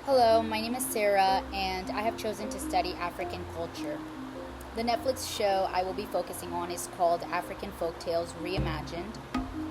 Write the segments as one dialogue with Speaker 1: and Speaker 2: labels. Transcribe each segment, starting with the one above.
Speaker 1: Hello, my name is Sarah, and I have chosen to study African culture. The Netflix show I will be focusing on is called African Folktales Reimagined.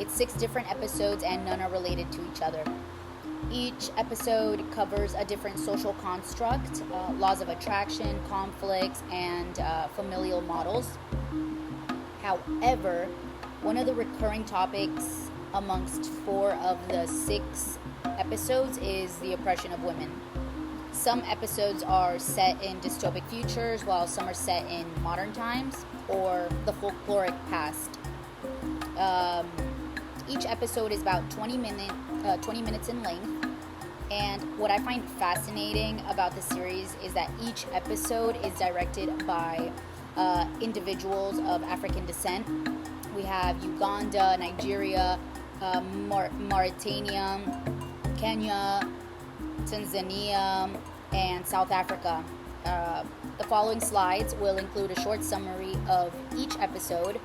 Speaker 1: It's 6 different episodes, and none are related to each other. Each episode covers a different social construct, laws of attraction, conflicts, and familial models. However, one of the recurring topics amongst 4 of the 6 episodes is the oppression of women. Some episodes are set in dystopic futures, while some are set in modern times or the folkloric past. Um, each episode is about 20 minutes in length. And what I find fascinating about the series is that each episode is directed by individuals of African descent. We have Uganda, Nigeria, Mauritania, Kenya, Tanzania, and South Africa. The following slides will include a short summary of each episode,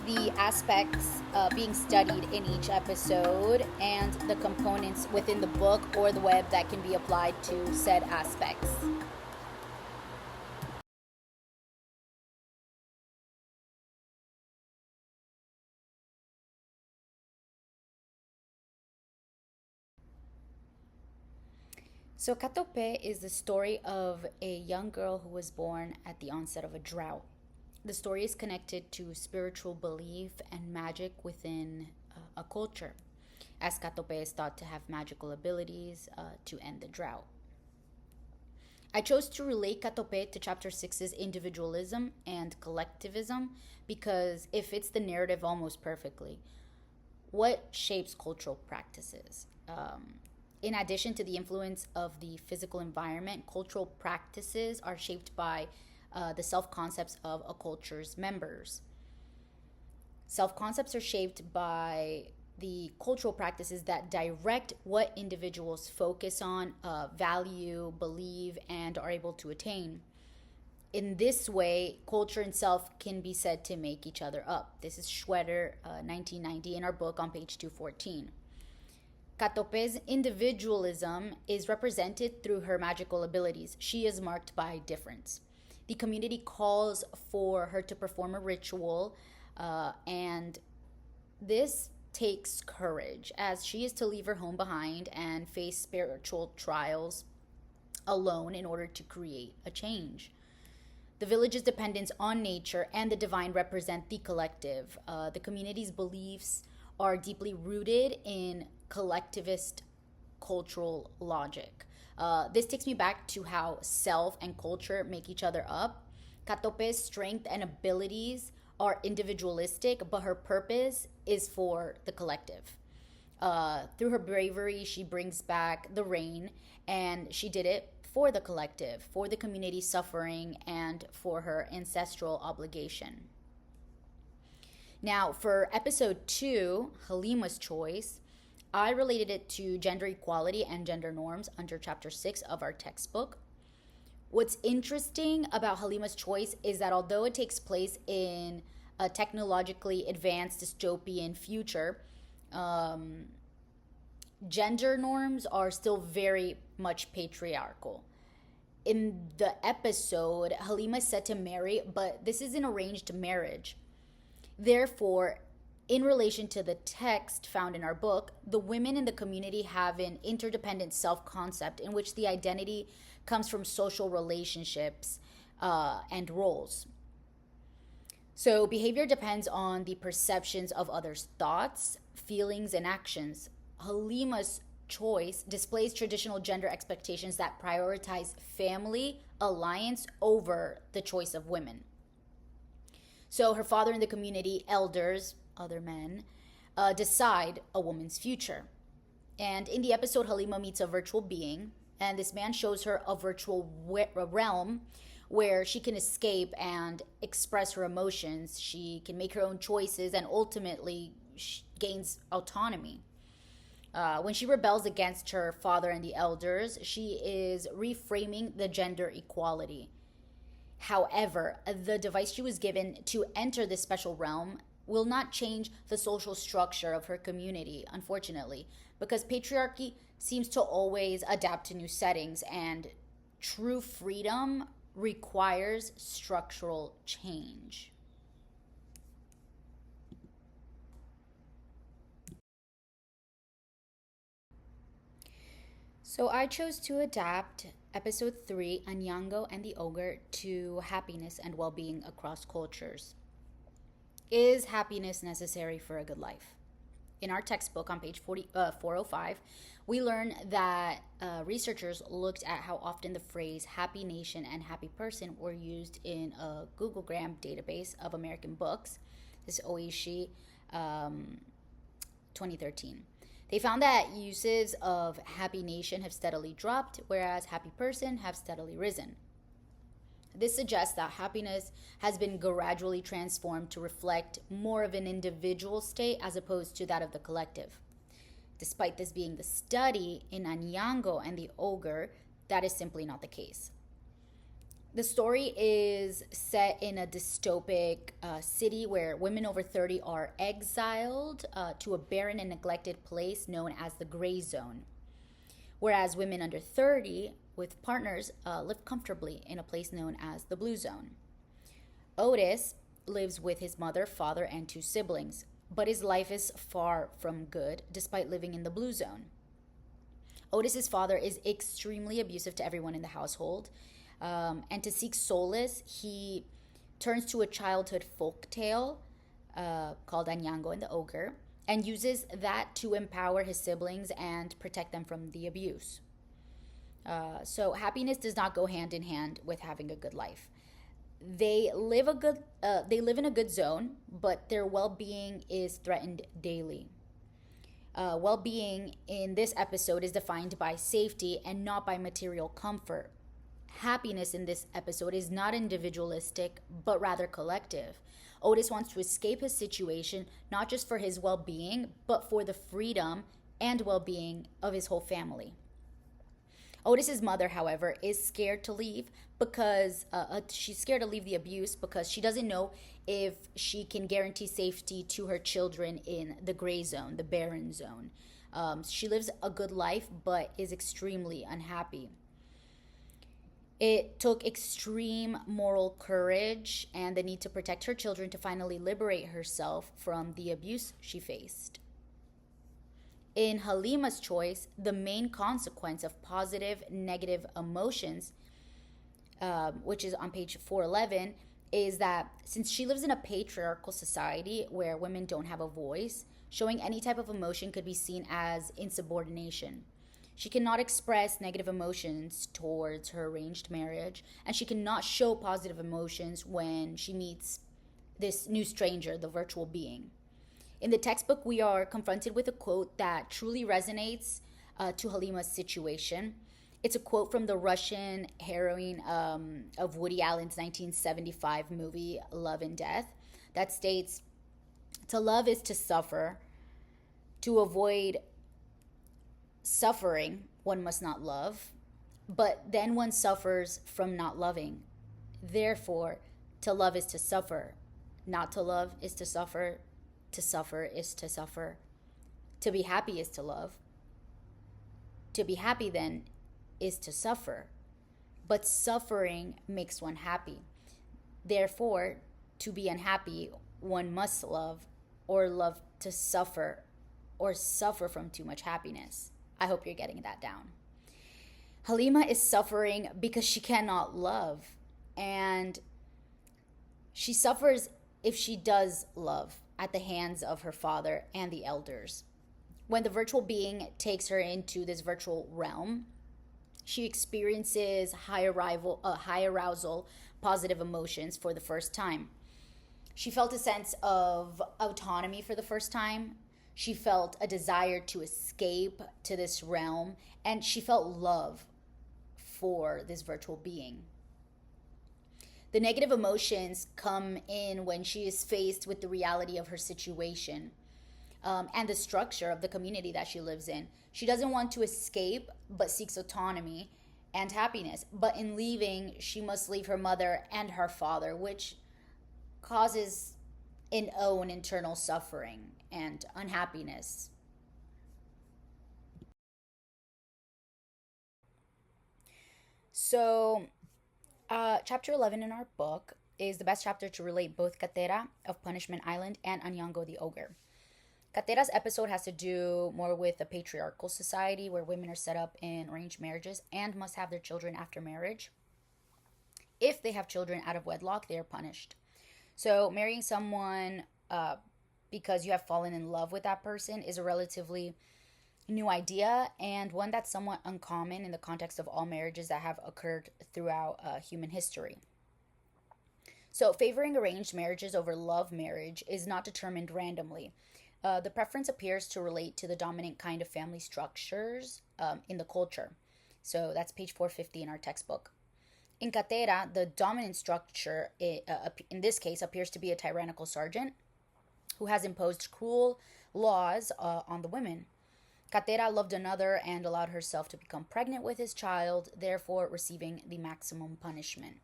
Speaker 1: the aspects being studied in each episode, and the components within the book or the web that can be applied to said aspects. So, Katope is the story of a young girl who was born at the onset of a drought. The story is connected to spiritual belief and magic within a culture, as Katope is thought to have magical abilities to end the drought. I chose to relate Katope to chapter 6's individualism and collectivism because it fits the narrative almost perfectly. What shapes cultural practices? In addition to the influence of the physical environment, cultural practices are shaped by the self concepts of a culture's members. Self concepts are shaped by the cultural practices that direct what individuals focus on, value, believe, and are able to attain. In this way, culture itself can be said to make each other up. This is Schwetter, 1990, in our book on page 214. Katope's individualism is represented through her magical abilities. She is marked by difference. The community calls for her to perform a ritual, and this takes courage as she is to leave her home behind and face spiritual trials alone in order to create a change. The village's dependence on nature and the divine represent the collective. The community's beliefs are deeply rooted in collectivist cultural logic. This takes me back to how self and culture make each other up. Katope's strength and abilities are individualistic, but her purpose is for the collective. Through her bravery, she brings back the rain, and she did it for the collective, for the community suffering, and for her ancestral obligation. Now, for episode 2, Halima's Choice, I related it to gender equality and gender norms under chapter 6 of our textbook. What's interesting about Halima's Choice is that although it takes place in a technologically advanced dystopian future, um, gender norms are still very much patriarchal. In the episode, Halima is set to marry, but this is an arranged marriage. Therefore, in relation to the text found in our book, the women in the community have an interdependent self concept in which the identity comes from social relationships and roles. So, behavior depends on the perceptions of others' thoughts, feelings, and actions. Halima's choice displays traditional gender expectations that prioritize family alliance over the choice of women. So, her father and the community, elders, other men, decide a woman's future. And in the episode, Halima meets a virtual being, and this man shows her a virtual realm where she can escape and express her emotions. She can make her own choices and ultimately gains autonomy. When she rebels against her father and the elders, she is reframing the gender equality. However, the device she was given to enter this special realm will not change the social structure of her community, unfortunately, because patriarchy seems to always adapt to new settings, and true freedom requires structural change. So I chose to adapt episode 3, Anyango and the Ogre, to happiness and well being across cultures. Is happiness necessary for a good life? In our textbook on page 405, we learn that researchers looked at how often the phrase happy nation and happy person were used in a Googlegram database of American books. This is Oishi, 2013. They found that uses of happy nation have steadily dropped, whereas happy person have steadily risen. This suggests that happiness has been gradually transformed to reflect more of an individual state as opposed to that of the collective. Despite this being the study in Anyango and the Ogre, that is simply not the case. The story is set in a dystopic city where women over 30 are exiled to a barren and neglected place known as the gray zone, whereas women under 30 with partners live comfortably in a place known as the blue zone. Otis lives with his mother, father, and 2 siblings, but his life is far from good despite living in the blue zone. Otis's father is extremely abusive to everyone in the household. And to seek solace, he turns to a childhood folk tale called Anyango and the Ogre and uses that to empower his siblings and protect them from the abuse. So happiness does not go hand in hand with having a good life. They live in a good zone, but their well-being is threatened daily. Well-being in this episode is defined by safety and not by material comfort. Happiness in this episode is not individualistic, but rather collective. Otis wants to escape his situation, not just for his well being, but for the freedom and well being of his whole family. Otis's mother, however, is scared to leave because she's scared to leave the abuse because she doesn't know if she can guarantee safety to her children in the gray zone, the barren zone. She lives a good life, but is extremely unhappy. It took extreme moral courage and the need to protect her children to finally liberate herself from the abuse she faced. In Halima's choice, the main consequence of positive, negative emotions, which is on page 411, is that since she lives in a patriarchal society where women don't have a voice, showing any type of emotion could be seen as insubordination. She cannot express negative emotions towards her arranged marriage, and she cannot show positive emotions when she meets this new stranger, the virtual being. In the textbook, we are confronted with a quote that truly resonates to Halima's situation. It's a quote from the Russian heroine of Woody Allen's 1975 movie, Love and Death, that states, "To love is to suffer. To avoid suffering, one must not love, but then one suffers from not loving. Therefore, to love is to suffer. Not to love is to suffer. To suffer is to suffer. To be happy is to love. To be happy, then, is to suffer. But suffering makes one happy. Therefore, to be unhappy, one must love, or love to suffer, or suffer from too much happiness." I hope you're getting that down. Halima is suffering because she cannot love. And she suffers if she does love at the hands of her father and the elders. When the virtual being takes her into this virtual realm, she experiences high arousal, positive emotions for the first time. She felt a sense of autonomy for the first time. She felt a desire to escape to this realm, and she felt love for this virtual being. The negative emotions come in when she is faced with the reality of her situation and the structure of the community that she lives in. She doesn't want to escape, but seeks autonomy and happiness. But in leaving, she must leave her mother and her father, which causes in own internal suffering and unhappiness. So, chapter 11 in our book is the best chapter to relate both Katera of Punishment Island and Anyango the Ogre. Katera's episode has to do more with a patriarchal society where women are set up in arranged marriages and must have their children after marriage. If they have children out of wedlock, they are punished. So, marrying someone because you have fallen in love with that person is a relatively new idea and one that's somewhat uncommon in the context of all marriages that have occurred throughout human history. So, favoring arranged marriages over love marriage is not determined randomly. The preference appears to relate to the dominant kind of family structures in the culture. So, that's page 450 in our textbook. In Catera, the dominant structure in this case appears to be a tyrannical sergeant who has imposed cruel laws on the women. Catera loved another and allowed herself to become pregnant with his child, therefore receiving the maximum punishment.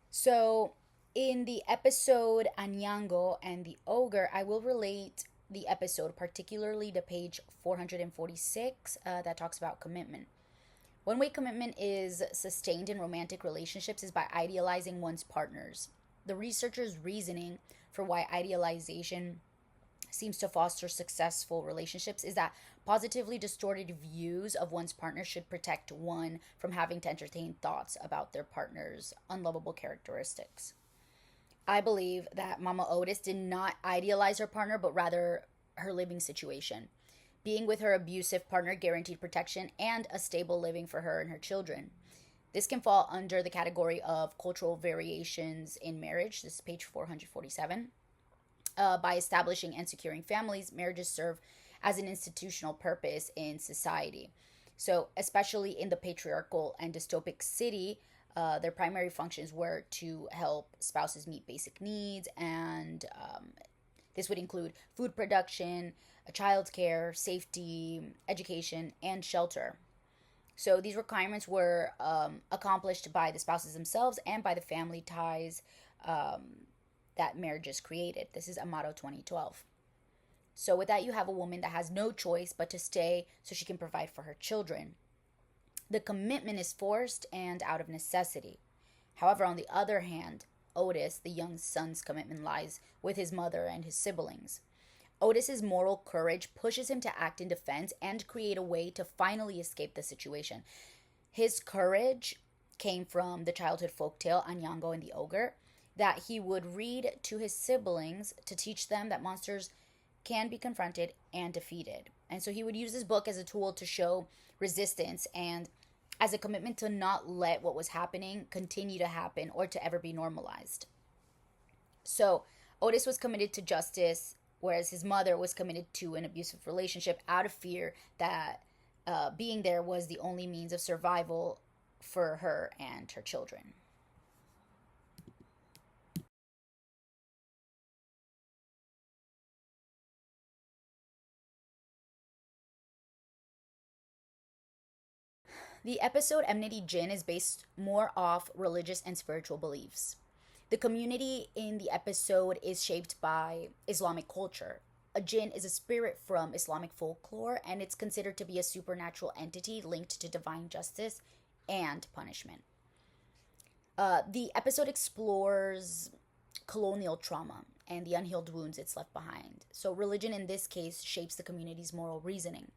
Speaker 1: So, in the episode Anyango and the Ogre, I will relate the episode, particularly to page 446, that talks about commitment. One way commitment is sustained in romantic relationships is by idealizing one's partners. The researcher's reasoning for why idealization seems to foster successful relationships is that positively distorted views of one's partner should protect one from having to entertain thoughts about their partner's unlovable characteristics. I believe that Mama Otis did not idealize her partner, but rather her living situation. Being with her abusive partner guaranteed protection and a stable living for her and her children. This can fall under the category of cultural variations in marriage. This is page 447. By establishing and securing families, marriages serve as an institutional purpose in society. So, especially in the patriarchal and dystopic city, their primary functions were to help spouses meet basic needs, and this would include food production, childcare, safety, education, and shelter. So, these requirements were accomplished by the spouses themselves and by the family ties that marriages created. This is Amato 2012. So with that, you have a woman that has no choice but to stay so she can provide for her children. The commitment is forced and out of necessity. However, on the other hand, Otis, the young son's commitment lies with his mother and his siblings. Otis's moral courage pushes him to act in defense and create a way to finally escape the situation. His courage came from the childhood folktale Anyango and the Ogre, that he would read to his siblings to teach them that monsters can be confronted and defeated. And so he would use this book as a tool to show resistance and as a commitment to not let what was happening continue to happen or to ever be normalized. So Otis was committed to justice, whereas his mother was committed to an abusive relationship out of fear that being there was the only means of survival for her and her children. The episode Enmity Jinn is based more off religious and spiritual beliefs. The community in the episode is shaped by Islamic culture. A jinn is a spirit from Islamic folklore, and it's considered to be a supernatural entity linked to divine justice and punishment. The episode explores colonial trauma and the unhealed wounds it's left behind. So, religion in this case shapes the community's moral reasoning.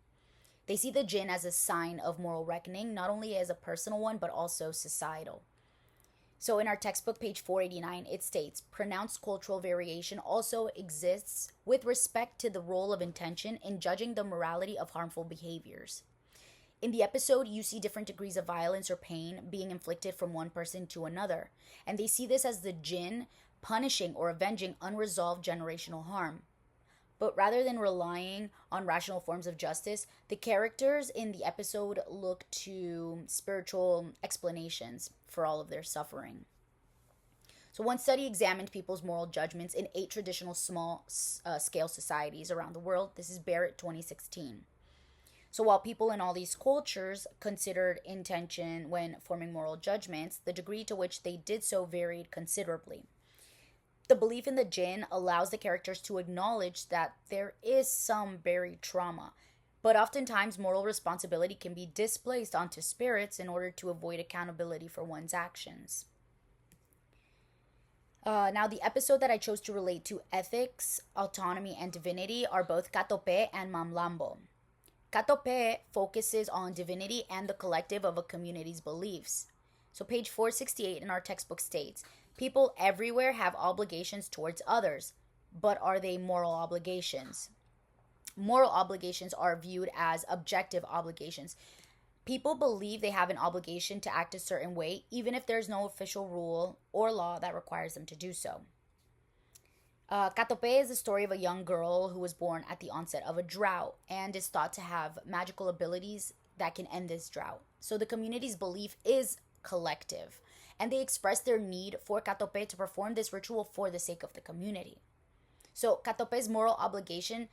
Speaker 1: They see the jinn as a sign of moral reckoning, not only as a personal one, but also societal. So in our textbook, page 489, it states, pronounced cultural variation also exists with respect to the role of intention in judging the morality of harmful behaviors. In the episode, you see different degrees of violence or pain being inflicted from one person to another, and they see this as the jinn punishing or avenging unresolved generational harm. But rather than relying on rational forms of justice, the characters in the episode look to spiritual explanations for all of their suffering. So, one study examined people's moral judgments in 8 traditional small scale societies around the world. This is Barrett 2016. So, while people in all these cultures considered intention when forming moral judgments, the degree to which they did so varied considerably. The belief in the jinn allows the characters to acknowledge that there is some buried trauma, but oftentimes moral responsibility can be displaced onto spirits in order to avoid accountability for one's actions. Now, the episode that I chose to relate to ethics, autonomy, and divinity are both Katope and Mamlambo. Katope focuses on divinity and the collective of a community's beliefs. So, page 468 in our textbook states people everywhere have obligations towards others, but are they moral obligations? Moral obligations are viewed as objective obligations. People believe they have an obligation to act a certain way, even if there's no official rule or law that requires them to do so. Katope is the story of a young girl who was born at the onset of a drought and is thought to have magical abilities that can end this drought. So the community's belief is collective, and they express their need for Katope to perform this ritual for the sake of the community. So Katope's moral obligation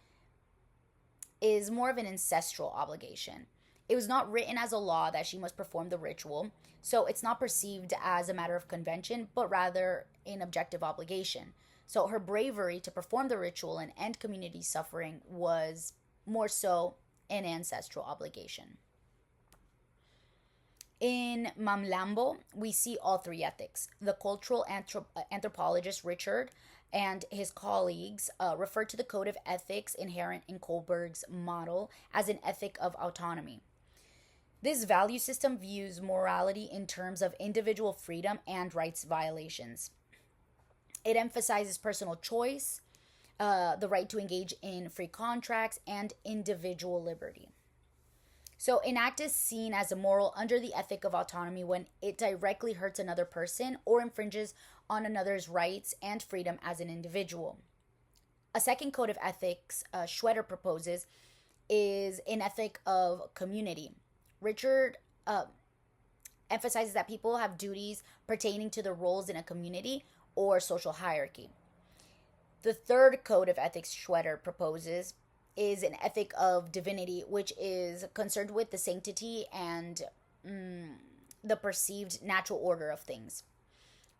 Speaker 1: is more of an ancestral obligation. It was not written as a law that she must perform the ritual, so it's not perceived as a matter of convention, but rather an objective obligation. So her bravery to perform the ritual and end community suffering was more so an ancestral obligation. In Mamlambo, we see all three ethics. The cultural anthropologist Richard and his colleagues refer to the code of ethics inherent in Kohlberg's model as an ethic of autonomy. This value system views morality in terms of individual freedom and rights violations. It emphasizes personal choice, the right to engage in free contracts, and individual liberty. So, an act is seen as immoral under the ethic of autonomy when it directly hurts another person or infringes on another's rights and freedom as an individual. A second code of ethics Schroeder proposes is an ethic of community. Richard emphasizes that people have duties pertaining to their roles in a community or social hierarchy. The third code of ethics Schroeder proposes is an ethic of divinity, which is concerned with the sanctity and the perceived natural order of things.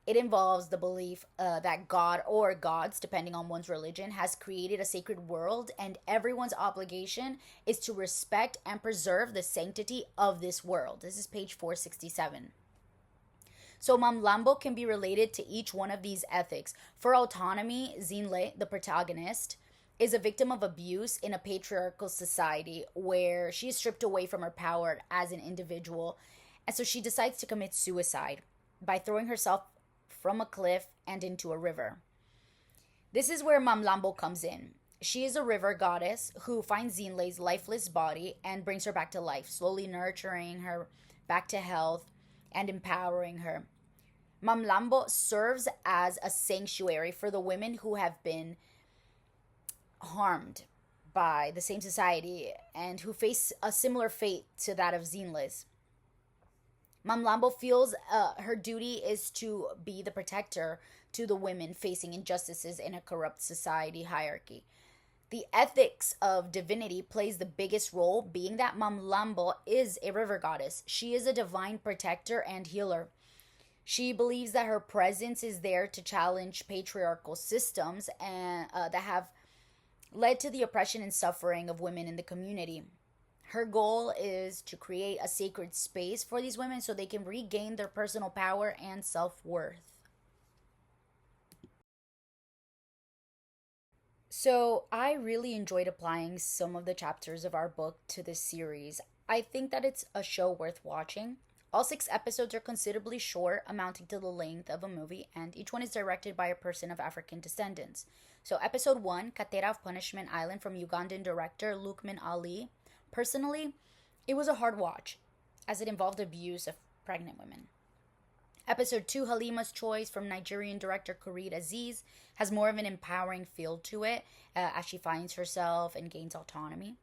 Speaker 1: It involves the belief that God or gods, depending on one's religion, has created a sacred world, and everyone's obligation is to respect and preserve the sanctity of this world. This is page 467. So Mamlambo can be related to each one of these ethics. For autonomy, Zinle, the protagonist, is a victim of abuse in a patriarchal society where she is stripped away from her power as an individual, and so she decides to commit suicide by throwing herself from a cliff and into a river. This is where Mamlambo comes in. She is a river goddess who finds Zinle's lifeless body and brings her back to life, slowly nurturing her back to health and empowering her. Mamlambo serves as a sanctuary for the women who have been harmed by the same society and who face a similar fate to that of Zinle's. Mamlambo feels her duty is to be the protector to the women facing injustices in a corrupt society hierarchy. The ethics of divinity plays the biggest role, being that Mamlambo is a river goddess. She is a divine protector and healer. She believes that her presence is there to challenge patriarchal systems and that have led to the oppression and suffering of women in the community. Her goal is to create a sacred space for these women so they can regain their personal power and self-worth. So I really enjoyed applying some of the chapters of our book to this series. I think that it's a show worth watching. All 6 episodes are considerably short, amounting to the length of a movie, and each one is directed by a person of African descendants. So episode 1, Katera of Punishment Island, from Ugandan director Lukman Ali. Personally, it was a hard watch, as it involved abuse of pregnant women. Episode 2, Halima's Choice, from Nigerian director Kurit Aziz, has more of an empowering feel to it as she finds herself and gains autonomy.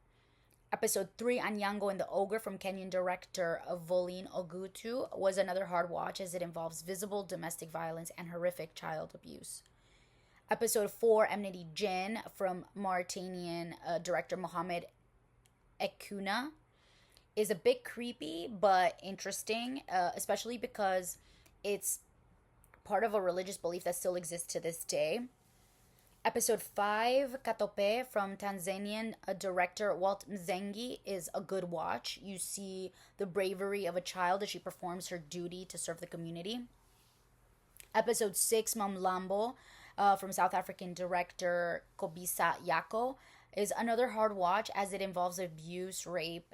Speaker 1: Episode 3, Anyango and the Ogre, from Kenyan director Volin Ogutu, was another hard watch as it involves visible domestic violence and horrific child abuse. Episode 4, Enmity Jinn, from Mauritanian director Mohamed Ekuna, is a bit creepy but interesting, especially because it's part of a religious belief that still exists to this day. Episode 5, Katope, from Tanzanian director Walt Mzengi, is a good watch. You see the bravery of a child as she performs her duty to serve the community. Episode 6, Mamlambo, from South African director Kobisa Yako, is another hard watch as it involves abuse, rape,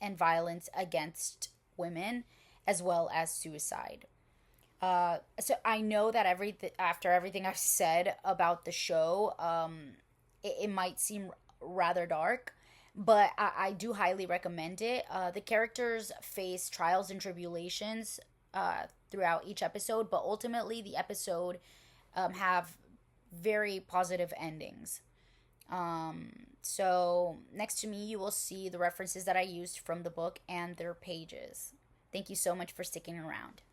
Speaker 1: and violence against women, as well as suicide. So I know that after everything I've said about the show, it might seem rather dark, but I do highly recommend it. The characters face trials and tribulations throughout each episode, but ultimately the episode have very positive endings. So next to me, you will see the references that I used from the book and their pages. Thank you so much for sticking around.